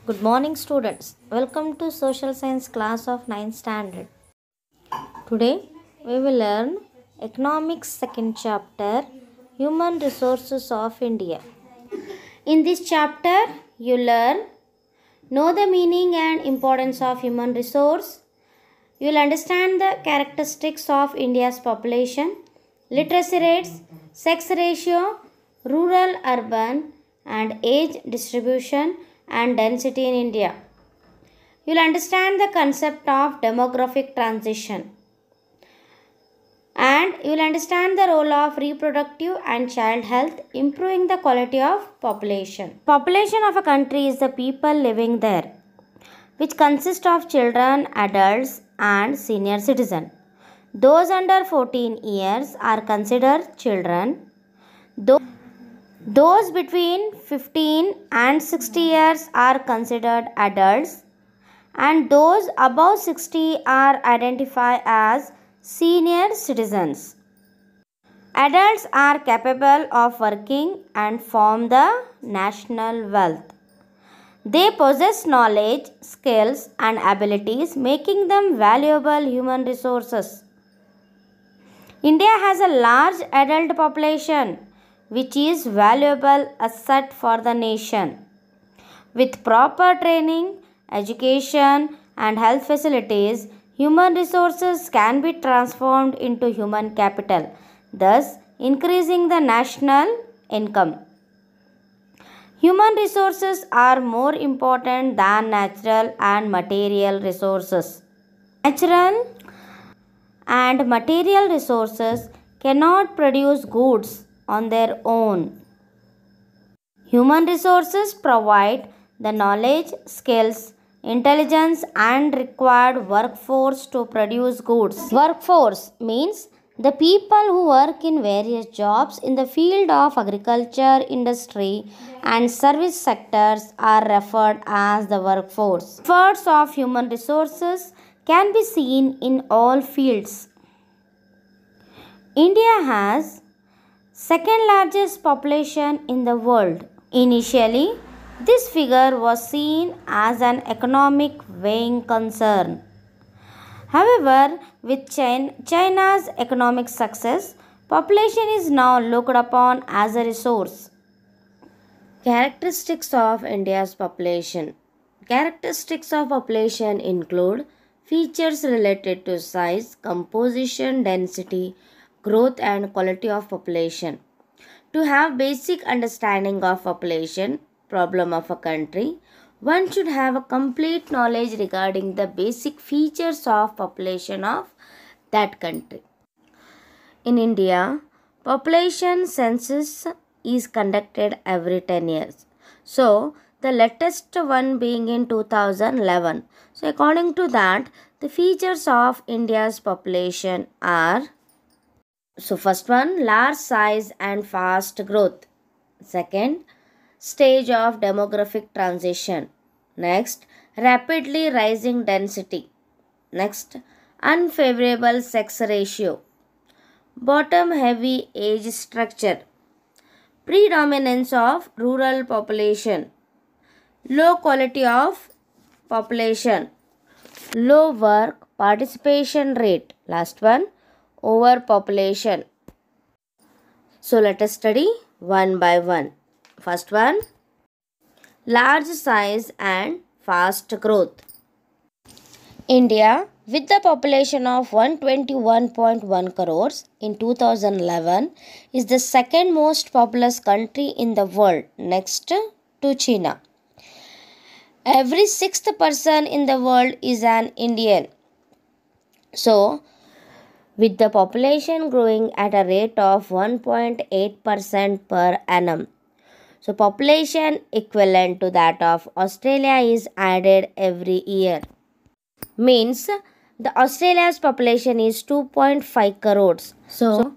Good morning, students. Welcome to Social Science class of 9th standard. Today we will learn Economics second chapter, Human Resources of India. In this chapter, you learn know the meaning and importance of human resource. You will understand the characteristics of India's population, literacy rates, sex ratio, rural, urban, and age distribution and density in India. You will understand the concept of demographic transition and you will understand the role of reproductive and child health, improving the quality of population. Population of a country is the people living there, which consist of children, adults, and senior citizens. Those under 14 years are considered children. Those between 15 and 60 years are considered adults, and those above 60 are identified as senior citizens. Adults are capable of working and form the national wealth. They possess knowledge, skills, and abilities, making them valuable human resources. India has a large adult population, which is valuable asset for the nation. With proper training, education, and health facilities, human resources can be transformed into human capital, thus increasing the national income. Human resources are more important than natural and material resources. Natural and material resources cannot produce goods on their own. Human resources provide the knowledge, skills, intelligence, and required workforce to produce goods. Workforce means the people who work in various jobs in the field of agriculture, industry, and service sectors are referred as the workforce. Efforts of human resources can be seen in all fields. India has second largest population in the world. Initially, this figure was seen as an economic weighing concern. However, with China's economic success, population is now looked upon as a resource. Characteristics of India's population. Characteristics of population include features related to size, composition, density, growth, and quality of population. To have basic understanding of population problem of a country, one should have a complete knowledge regarding the basic features of population of that country. In India, population census is conducted every 10 years. So, the latest one being in 2011. So, according to that, the features of India's population are first one, large size and fast growth. Second, stage of demographic transition. Next, rapidly rising density. Next, unfavorable sex ratio. Bottom heavy age structure. Predominance of rural population. Low quality of population. Low work participation rate. Last one, overpopulation. So let us study one by one. First one, large size and fast growth. India, with the population of 121.1 crores in 2011, is the second most populous country in the world, next to China. Every sixth person in the world is an Indian. So, with the population growing at a rate of 1.8% per annum, so population equivalent to that of Australia is added every year. Means the Australia's population is 2.5 crores. So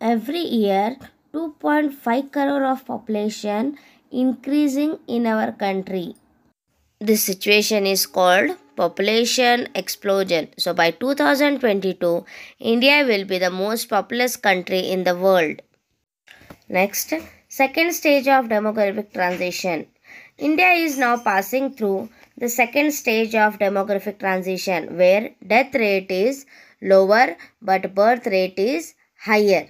every year 2.5 crore of population increasing in our country. This situation is called population explosion. So by 2022, India will be the most populous country in the world. Next, second stage of demographic transition. India is now passing through the second stage of demographic transition where death rate is lower but birth rate is higher,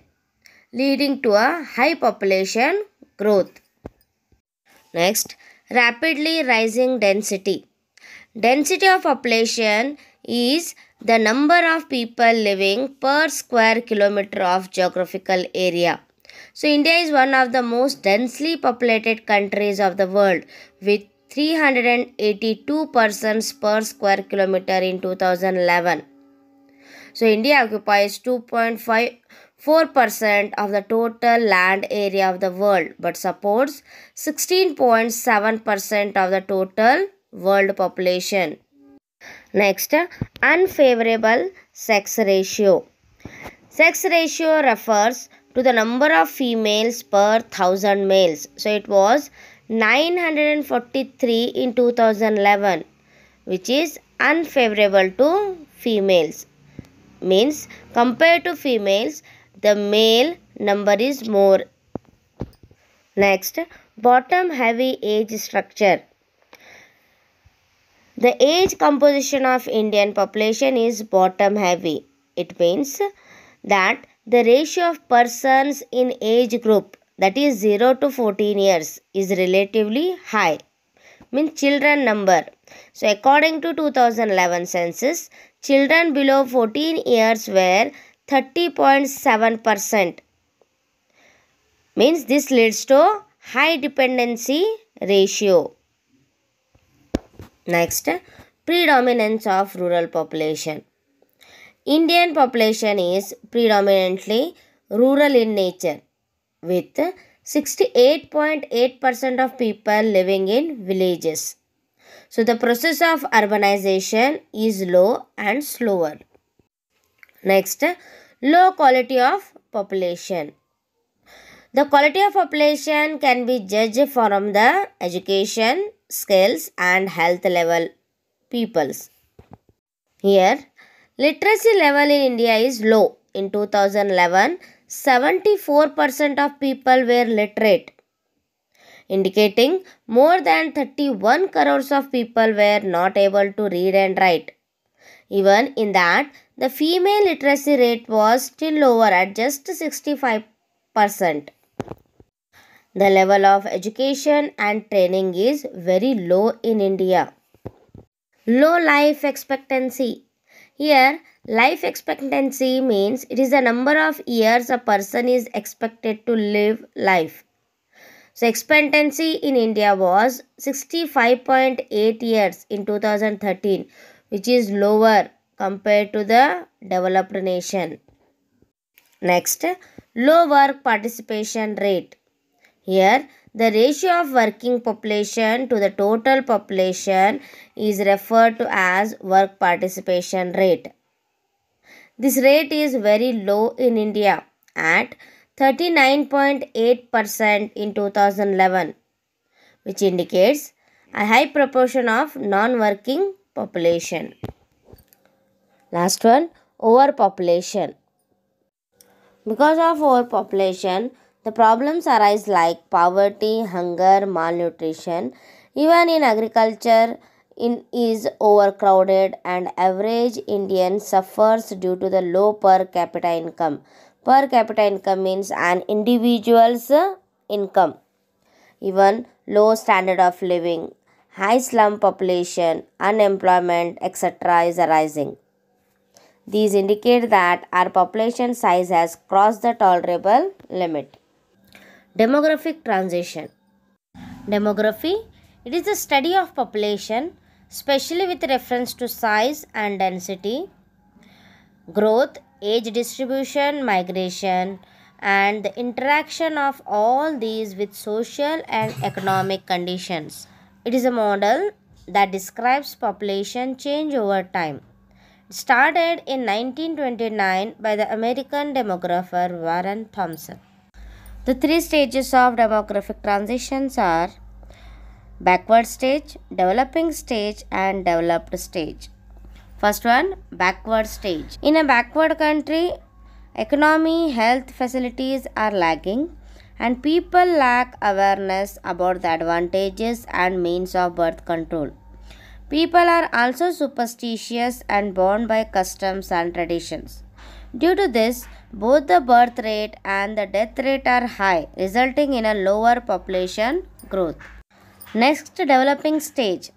leading to a high population growth. Next, rapidly rising density. Density of population is the number of people living per square kilometer of geographical area. So, India is one of the most densely populated countries of the world with 382 persons per square kilometer in 2011. So, India occupies 2.54% of the total land area of the world but supports 16.7% of the total world population. Next, unfavorable sex ratio. Sex ratio refers to the number of females per 1000 males. So it was 943 in 2011, which is unfavorable to females. Means compared to females, the male number is more. Next, bottom heavy age structure. The age composition of Indian population is bottom heavy. It means that the ratio of persons in age group, that is 0 to 14 years, is relatively high. Means children number. So according to 2011 census, children below 14 years were 30.7%. Means this leads to high dependency ratio. Next, predominance of rural population. Indian population is predominantly rural in nature with 68.8% of people living in villages. So the process of urbanization is low and slower. Next, low quality of population. The quality of population can be judged from the education, skills and health level peoples. Here, literacy level in India is low. In 2011, 74% of people were literate, indicating more than 31 crores of people were not able to read and write. Even in that, the female literacy rate was still lower at just 65%. The level of education and training is very low in India. Low life expectancy. Here, life expectancy means it is the number of years a person is expected to live life. So, expectancy in India was 65.8 years in 2013, which is lower compared to the developed nation. Next, low work participation rate. Here, the ratio of working population to the total population is referred to as work participation rate. This rate is very low in India at 39.8% in 2011, which indicates a high proportion of non-working population. Last one, overpopulation. Because of overpopulation, the problems arise like poverty, hunger, malnutrition. Even in agriculture, is overcrowded and average Indian suffers due to the low per capita income. Per capita income means an individual's income. Even low standard of living, high slum population, unemployment, etc. is arising. These indicate that our population size has crossed the tolerable limit. Demographic transition. Demography, it is the study of population, especially with reference to size and density, growth, age distribution, migration, and the interaction of all these with social and economic conditions. It is a model that describes population change over time. It started in 1929 by the American demographer Warren Thompson. The three stages of demographic transitions are backward stage, developing stage and developed stage. First one, backward stage. In a backward country, economy, health facilities are lagging. and people lack awareness about the advantages and means of birth control. People are also superstitious and bound by customs and traditions. Due to this, both the birth rate and the death rate are high, resulting in a lower population growth. Next, developing stage.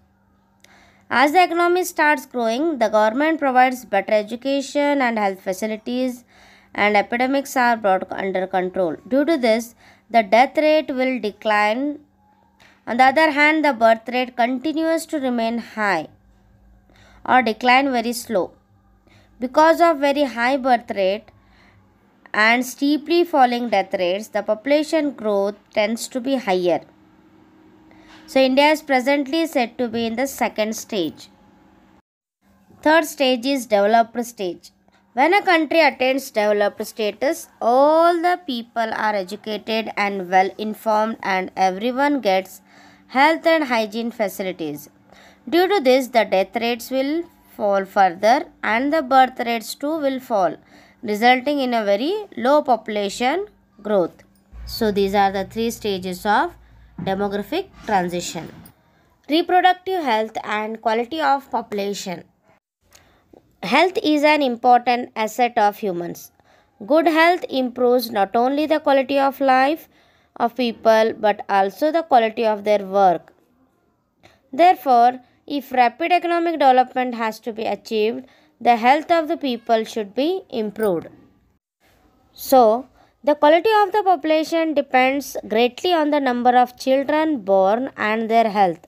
As the economy starts growing, the government provides better education and health facilities, and epidemics are brought under control. Due to this, the death rate will decline. On the other hand, the birth rate continues to remain high or decline very slow. Because of very high birth rate and steeply falling death rates, the population growth tends to be higher. So, India is presently said to be in the second stage. Third stage is developed stage. When a country attains developed status, all the people are educated and well informed, and everyone gets health and hygiene facilities. Due to this, the death rates will fall further and the birth rates too will fall, resulting in a very low population growth. So, these are the three stages of demographic transition. Reproductive health and quality of population. Health is an important asset of humans. Good health improves not only the quality of life of people but also the quality of their work. Therefore, if rapid economic development has to be achieved, the health of the people should be improved. So, the quality of the population depends greatly on the number of children born and their health.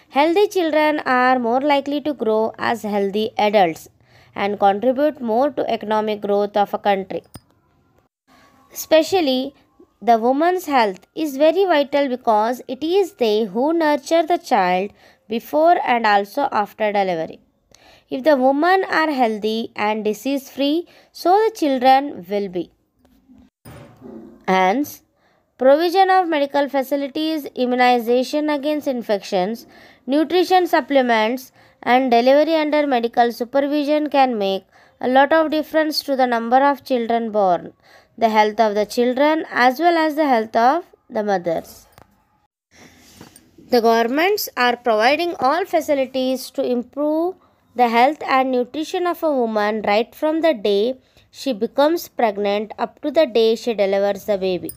Healthy children are more likely to grow as healthy adults and contribute more to economic growth of a country. Especially, the woman's health is very vital because it is they who nurture the child before and also after delivery. If the women are healthy and disease free, so the children will be. Hence, provision of medical facilities, immunization against infections, nutrition supplements, and delivery under medical supervision can make a lot of difference to the number of children born, the health of the children as well as the health of the mothers. The governments are providing all facilities to improve the health and nutrition of a woman right from the day she becomes pregnant up to the day she delivers the baby.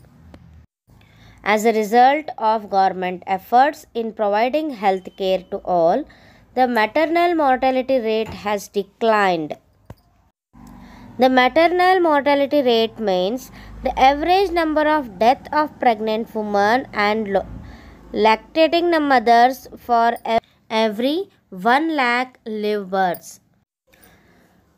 As a result of government efforts in providing health care to all, the maternal mortality rate has declined. The maternal mortality rate means the average number of death of pregnant women and lactating mothers for every 1 lakh live births.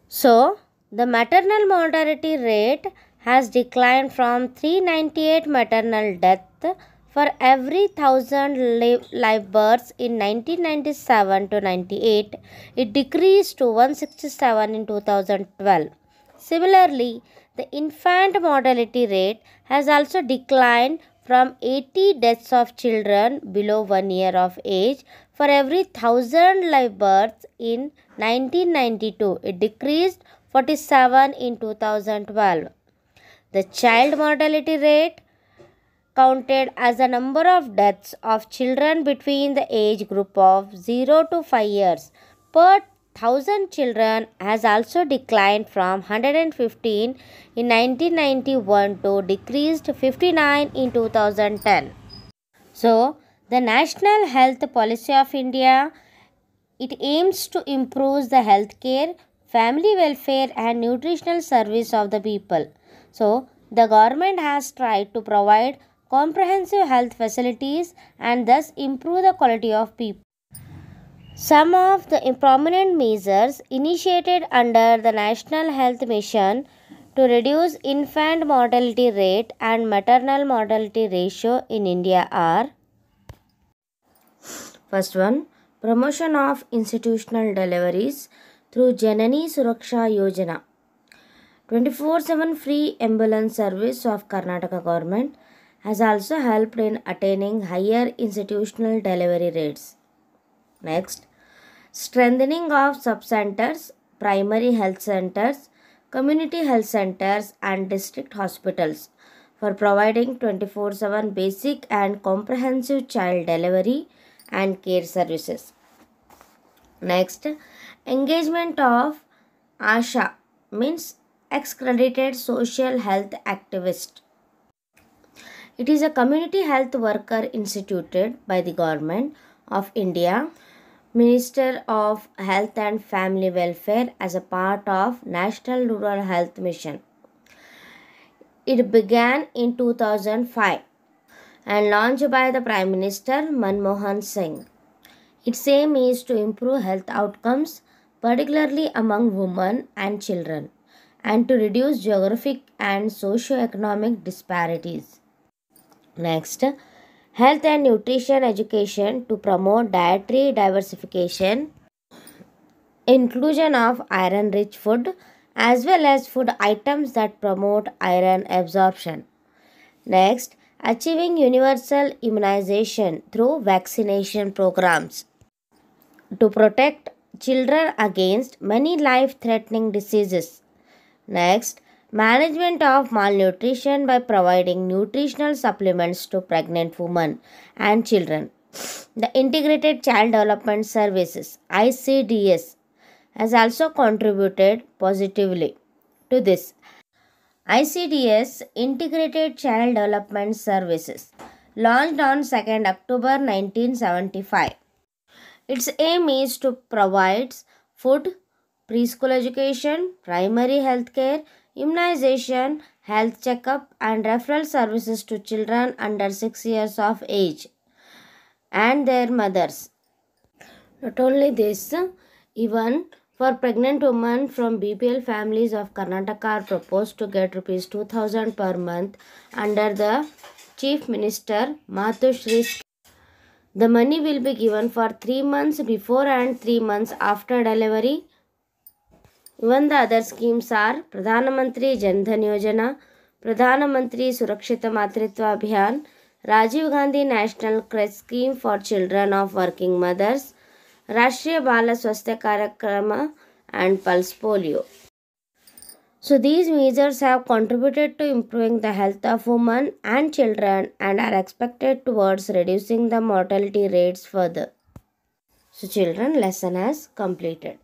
So, the maternal mortality rate has declined from 398 maternal deaths for every 1000 live births in 1997 to 98. It decreased to 167 in 2012. Similarly, the infant mortality rate has also declined from 80 deaths of children below 1 year of age for every 1000 live births in 1992. It decreased 47 in 2012. The child mortality rate, counted as the number of deaths of children between the age group of 0 to 5 years per 1000 children, has also declined from 115 in 1991 to decreased 59 in 2010. So, the National Health Policy of India, it aims to improve the health care, family welfare and nutritional service of the people. So, the government has tried to provide comprehensive health facilities and thus improve the quality of people. Some of the prominent measures initiated under the National Health Mission to reduce infant mortality rate and maternal mortality ratio in India are: first one, promotion of institutional deliveries through Janani Suraksha Yojana, 24/7 free ambulance service of Karnataka government has also helped in attaining higher institutional delivery rates. Next, strengthening of sub-centers, primary health centers, community health centers and district hospitals for providing 24/7 basic and comprehensive child delivery and care services. Next, engagement of ASHA means accredited social health activist. It is a community health worker instituted by the government of India, Minister of Health and Family Welfare as a part of National Rural Health Mission. It began in 2005 and launched by the Prime Minister Manmohan Singh. Its aim is to improve health outcomes, particularly among women and children, and to reduce geographic and socio-economic disparities. Next, health and nutrition education to promote dietary diversification, inclusion of iron-rich food, as well as food items that promote iron absorption. Next, achieving universal immunization through vaccination programs to protect children against many life-threatening diseases. Next, management of malnutrition by providing nutritional supplements to pregnant women and children. The Integrated Child Development Services (ICDS) has also contributed positively to this. ICDS Integrated Child Development Services launched on 2nd October 1975. Its aim is to provide food, preschool education, primary health care, immunization, health checkup, and referral services to children under 6 years of age and their mothers. Not only this, even for pregnant women from BPL families of Karnataka are proposed to get Rs 2,000 per month under the Chief Minister Matushri scheme. The money will be given for 3 months before and 3 months after delivery. Even the other schemes are Pradhan Mantri Jan Dhan Yojana, Pradhan Mantri Surakshita Matritva Abhiyan, Rajiv Gandhi National Crest Scheme for Children of Working Mothers, Rashtriya Bala Swasthya Karyakrama, and Pulse Polio. So these measures have contributed to improving the health of women and children and are expected towards reducing the mortality rates further. So children, lesson has completed.